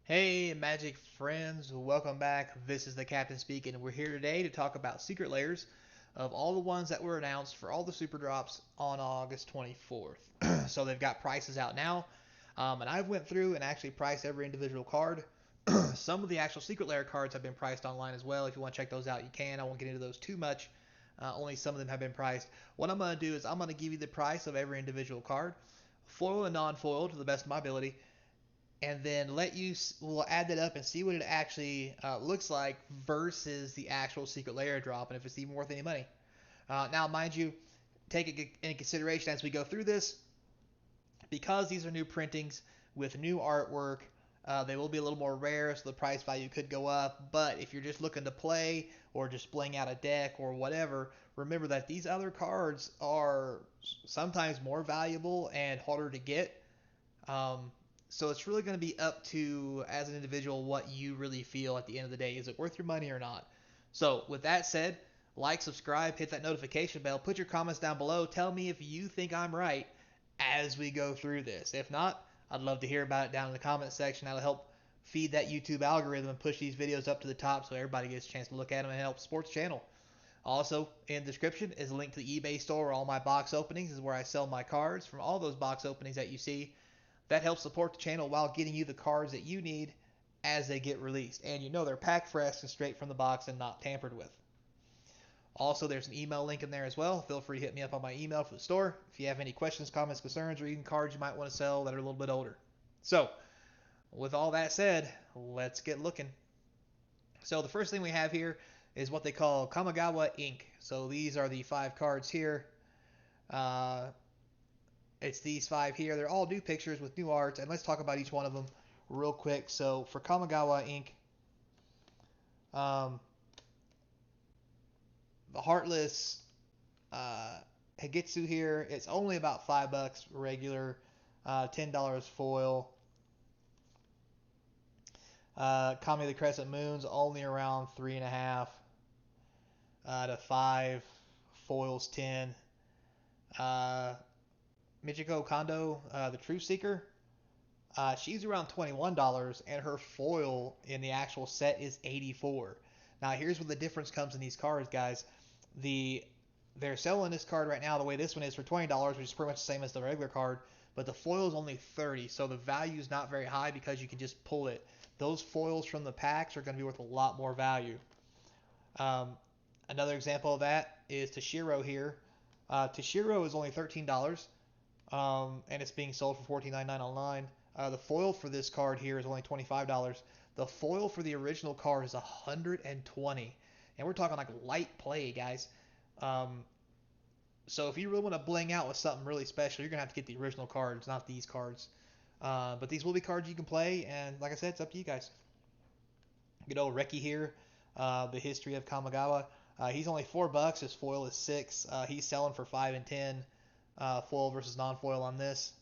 Hey, Magic friends, welcome back. This is the Captain speaking, and we're here today to talk about secret layers of all the ones that were announced for all the super drops on August 24th. So they've got prices out now, and I went through and actually priced every individual card. Some of the actual secret layer cards have been priced online as well. If you want to check those out, you can. I won't get into those too much. Only some of them have been priced. What I'm going to do is I'm going to give you the price of every individual card, foil and non-foil to the best of my ability, and then we'll add that up and see what it actually looks like versus the actual secret layer drop, and if it's even worth any money. Now, mind you, take it into consideration as we go through this, because these are new printings with new artwork. They will be a little more rare, so the price value could go up. But if you're just looking to play or just playing out a deck or whatever, remember that these other cards are sometimes more valuable and harder to get. Um, so it's really going to be up to, as an individual, what you really feel at the end of the day. Is it worth your money or not? So with that said, like, subscribe, hit that notification bell, put your comments down below. Tell me if you think I'm right as we go through this. If not, I'd love to hear about it down in the comment section. That'll help feed that YouTube algorithm and push these videos up to the top so everybody gets a chance to look at them and help support the channel. Also, in the description is a link to the eBay store where all my box openings is where I sell my cards from all those box openings that you see. That helps support the channel while getting you the cards that you need as they get released. And you know they're packed fresh and straight from the box and not tampered with. Also, there's an email link in there as well. Feel free to hit me up on my email for the store if you have any questions, comments, concerns, or even cards you might want to sell that are a little bit older. So, with all that said, let's get looking. So, the first thing we have here is what they call Kamagawa Inc. So, these are the 5 cards here. Uh, it's these 5 here. They're all new pictures with new arts, and let's talk about each one of them real quick. So, for Kamagawa Inc., um, the Heartless Hagitsu here, it's only about $5 regular, $10 foil. Kami of the Crescent Moon's only around 3.5 to 5. Foils 10. Uh, Michiko Kondo, the Truth Seeker, she's around $21, and her foil in the actual set is 84. Now here's where the difference comes in these cards, guys. They're selling this card right now the way this one is for $20, which is pretty much the same as the regular card, but the foil is only 30, so the value is not very high because you can just pull it. Those foils from the packs are going to be worth a lot more value. Um, Another example of that is Toshiro here. Toshiro is only $13, and it's being sold for $14.99 online. The foil for this card here is only $25. The foil for the original card is $120, and we're talking like light play, guys. Um, so if you really want to bling out with something really special, you're gonna have to get the original cards, not these cards. But these will be cards you can play, and like I said, it's up to you guys. Good old Reki here, the history of Kamagawa. He's only $4. His foil is 6. He's selling for 5 and 10. Foil versus non-foil on this.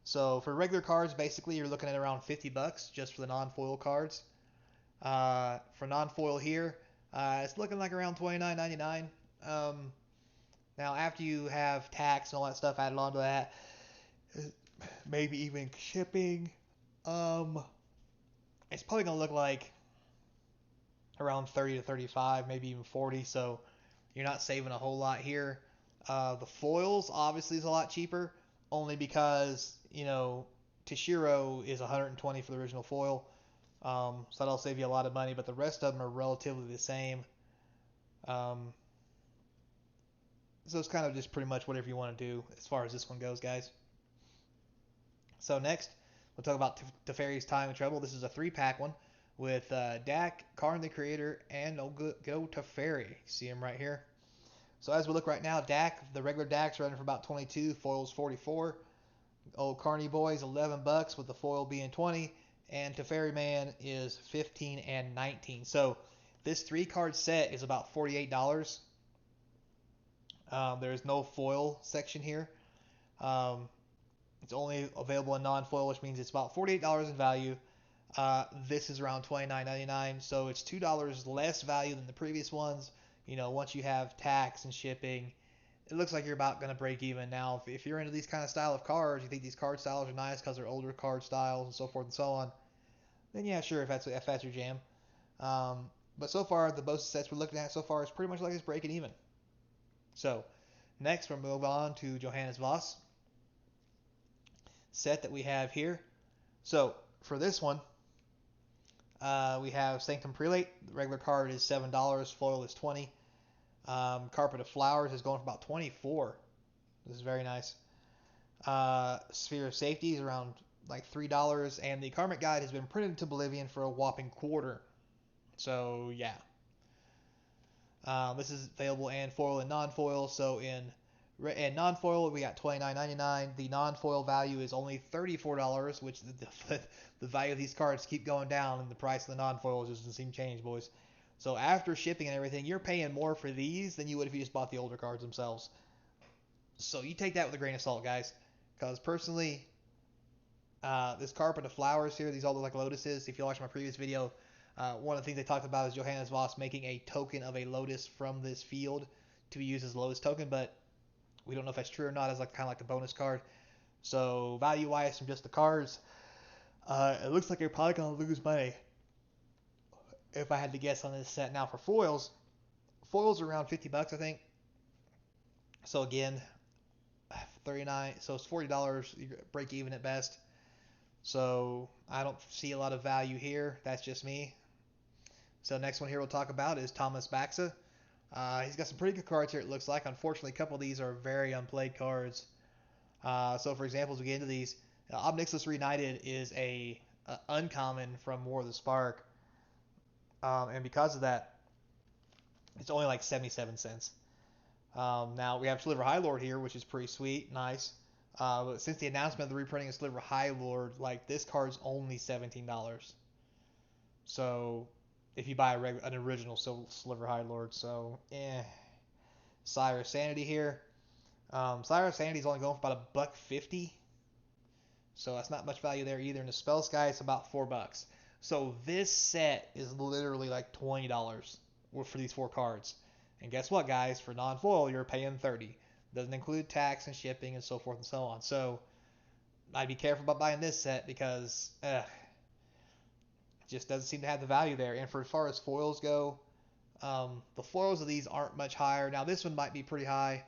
So for regular cards, basically you're looking at around $50 just for the non-foil cards. For non-foil here, it's looking like around $29.99. Now after you have tax and all that stuff added onto that, maybe even shipping, um, it's probably gonna look like around 30 to 35, maybe even 40. So you're not saving a whole lot here. The foils obviously is a lot cheaper, only because Toshiro is 120 for the original foil. So that'll save you a lot of money, but the rest of them are relatively the same. Um, so it's kind of just pretty much whatever you want to do as far as this one goes, guys. So next, we'll talk about Teferi's Time and Trouble. This is a 3-pack one with Dak, Karn the Creator, and Go Teferi. See him right here. So as we look right now, Dak, the regular Dak's running for about 22, foils 44. Old Carney Boy's $11 with the foil being 20, and Teferi Man is 15 and 19. So this 3-card set is about $48. There is no foil section here. It's only available in non-foil, which means it's about $48 in value. This is around $29.99, so it's $2 less value than the previous ones. Once you have tax and shipping, it looks like you're about going to break even. Now, if you're into these kind of style of cards, you think these card styles are nice because they're older card styles and so forth and so on, then yeah, sure, if that's your jam. But so far, the most sets we're looking at so far is pretty much like it's breaking even. So next, we'll move on to Johannes Voss set that we have here. So for this one, we have Sanctum Prelate. The regular card is $7. Foil is 20. Carpet of Flowers is going for about 24. This is very nice. Sphere of Safety is around like $3, and the Karmic Guide has been printed to Bolivian for a whopping quarter. So yeah, this is available in foil and non-foil. So in non-foil we got $29.99. The non-foil value is only $34, which the value of these cards keep going down, and the price of the non-foil just doesn't seem to change, boys. So after shipping and everything, you're paying more for these than you would if you just bought the older cards themselves. So you take that with a grain of salt, guys. Because personally, this Carpet of Flowers here, these all look like lotuses. If you watch my previous video, one of the things they talked about is Johannes Voss making a token of a lotus from this field to be used as a lotus token, but we don't know if that's true or not, as like kind of like a bonus card. So value-wise from just the cards, it looks like you're probably gonna lose money if I had to guess on this set. Now for foils are around $50, I think. So again, 39, so it's $40. You break even at best. So I don't see a lot of value here. That's just me. So next one here we'll talk about is Thomas Baxa. He's got some pretty good cards here, it looks like. Unfortunately, a couple of these are very unplayed cards. So for example, as we get into these, Obnixilus Reunited is a uncommon from War of the Spark. And because of that, it's only like 77 cents. Now we have Sliver High Lord here, which is pretty sweet, nice. But since the announcement of the reprinting of Sliver High Lord, like this card's only $17. So if you buy an original Sliver High Lord, so Sire of Sanity here. Sire of Sanity is only going for about $1.50, so that's not much value there either. And the Spell Sky is about $4. So this set is literally like $20 for these 4 cards. And guess what, guys? For non-foil, you're paying $30. Doesn't include tax and shipping and so forth and so on. So I'd be careful about buying this set because it just doesn't seem to have the value there. And for as far as foils go, the foils of these aren't much higher. Now this one might be pretty high.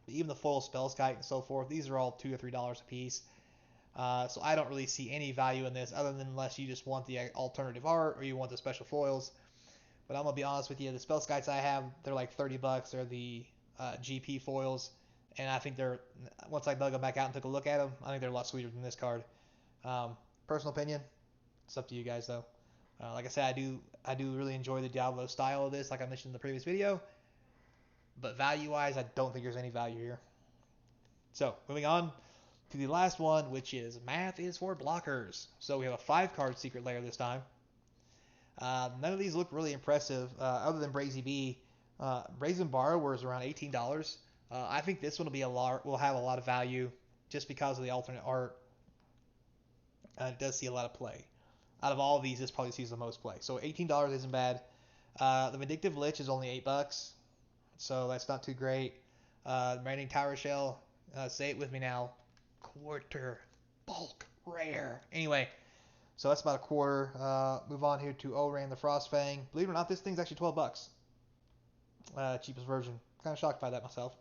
Even the foil Spellskite and so forth, these are all $2 or $3 a piece. So I don't really see any value in this other than unless you just want the alternative art or you want the special foils. But I'm going to be honest with you, the Spellskites I have, they're like $30. They're the GP foils. And I think they're, once I dug them back out and took a look at them, I think they're a lot sweeter than this card. Personal opinion, it's up to you guys though. Like I said, I do really enjoy the Diablo style of this, like I mentioned in the previous video. But value-wise, I don't think there's any value here. So, moving on to the last one, which is Math is for Blockers. So we have a 5-card secret lair this time. None of these look really impressive, other than Brazy B. Brazen Borrower is around $18. I think this one will have a lot of value just because of the alternate art. It does see a lot of play. Out of all of these, this probably sees the most play. So $18 isn't bad. The Vindictive Lich is only $8, so that's not too great. Remaining Tower Shell, say it with me now, quarter bulk rare. Anyway, so that's about a quarter. Move on here to Oran the Frostfang. Believe it or not, this thing's actually $12. Cheapest version. Kind of shocked by that myself.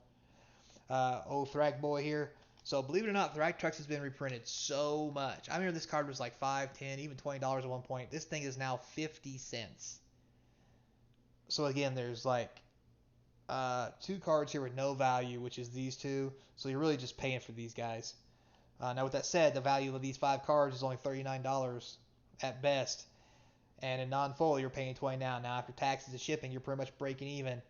Thrag Boy here. So believe it or not, Thragtrux has been reprinted so much. I remember this card was like $5, $10, even $20 at one point. This thing is now 50 cents. So again, there's like 2 cards here with no value, which is these 2. So you're really just paying for these guys. Now with that said, the value of these 5 cards is only $39 at best. And in non-foil, you're paying $20 now. Now after taxes and shipping, you're pretty much breaking even.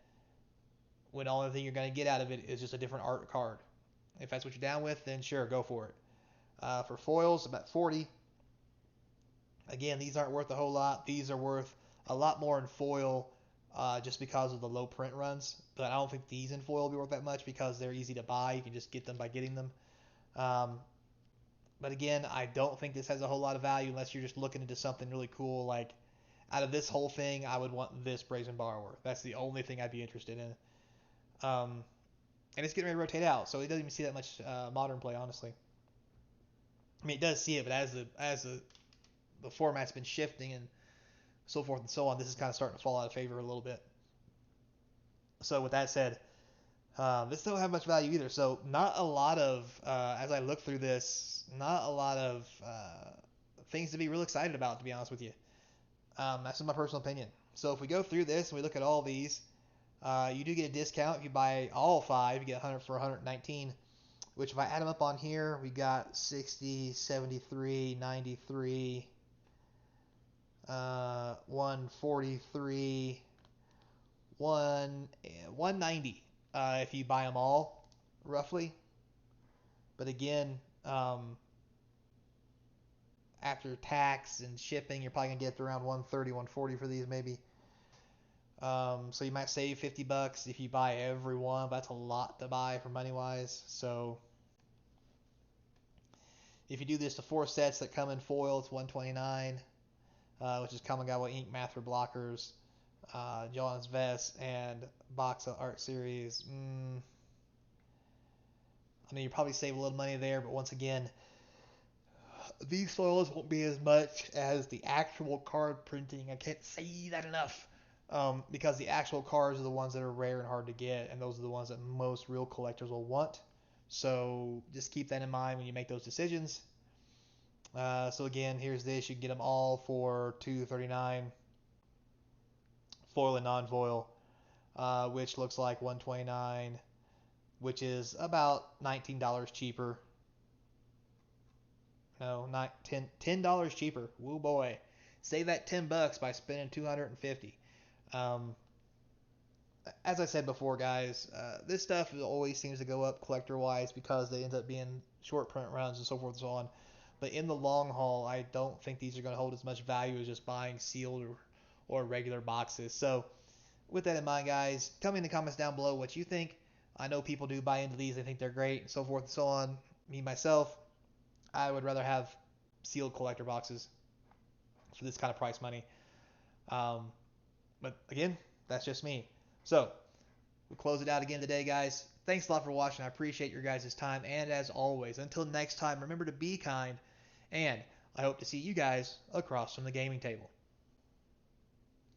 When the only thing you're going to get out of it is just a different art card. If that's what you're down with, then sure, go for it. For foils, about 40. Again, these aren't worth a whole lot. These are worth a lot more in foil just because of the low print runs. But I don't think these in foil will be worth that much because they're easy to buy. You can just get them by getting them. But again, I don't think this has a whole lot of value unless you're just looking into something really cool. Like, out of this whole thing, I would want this Brazen Borrower. That's the only thing I'd be interested in. And it's getting ready to rotate out, so it doesn't even see that much modern play, honestly. I mean, it does see it, but the format's been shifting and so forth and so on, this is kind of starting to fall out of favor a little bit. So with that said, this don't have much value either. So not a lot of, as I look through this, not a lot of things to be real excited about, to be honest with you. That's just my personal opinion. So if we go through this and we look at all these, you do get a discount if you buy all five. You get 100 for 119, which if I add them up on here, we got 60, 73, 93, 143, 190 if you buy them all, roughly. But again, after tax and shipping, you're probably gonna get around 130, 140 for these maybe. So you might save $50 if you buy every one, but that's a lot to buy for money wise. So if you do this to 4 sets that come in foil, it's 129, which is Kamagawa Inc. Master Blockers, John's Vest, and box of Art Series. I mean, you probably save a little money there, but once again, these foils won't be as much as the actual card printing. I can't say that enough. Because the actual cards are the ones that are rare and hard to get, and those are the ones that most real collectors will want. So just keep that in mind when you make those decisions. So again, here's this. You can get them all for $239, foil and non-foil, which looks like $129, which is about $19 cheaper. No, not $10 cheaper. Woo boy, save that $10 by spending $250. As I said before, guys, this stuff always seems to go up collector-wise because they end up being short print runs and so forth and so on. But in the long haul, I don't think these are going to hold as much value as just buying sealed or regular boxes. So with that in mind, guys, tell me in the comments down below what you think. I know people do buy into these. They think they're great and so forth and so on. Me, myself, I would rather have sealed collector boxes for this kind of price money. But again, that's just me. So we'll close it out again today, guys. Thanks a lot for watching. I appreciate your guys' time. And as always, until next time, remember to be kind. And I hope to see you guys across from the gaming table.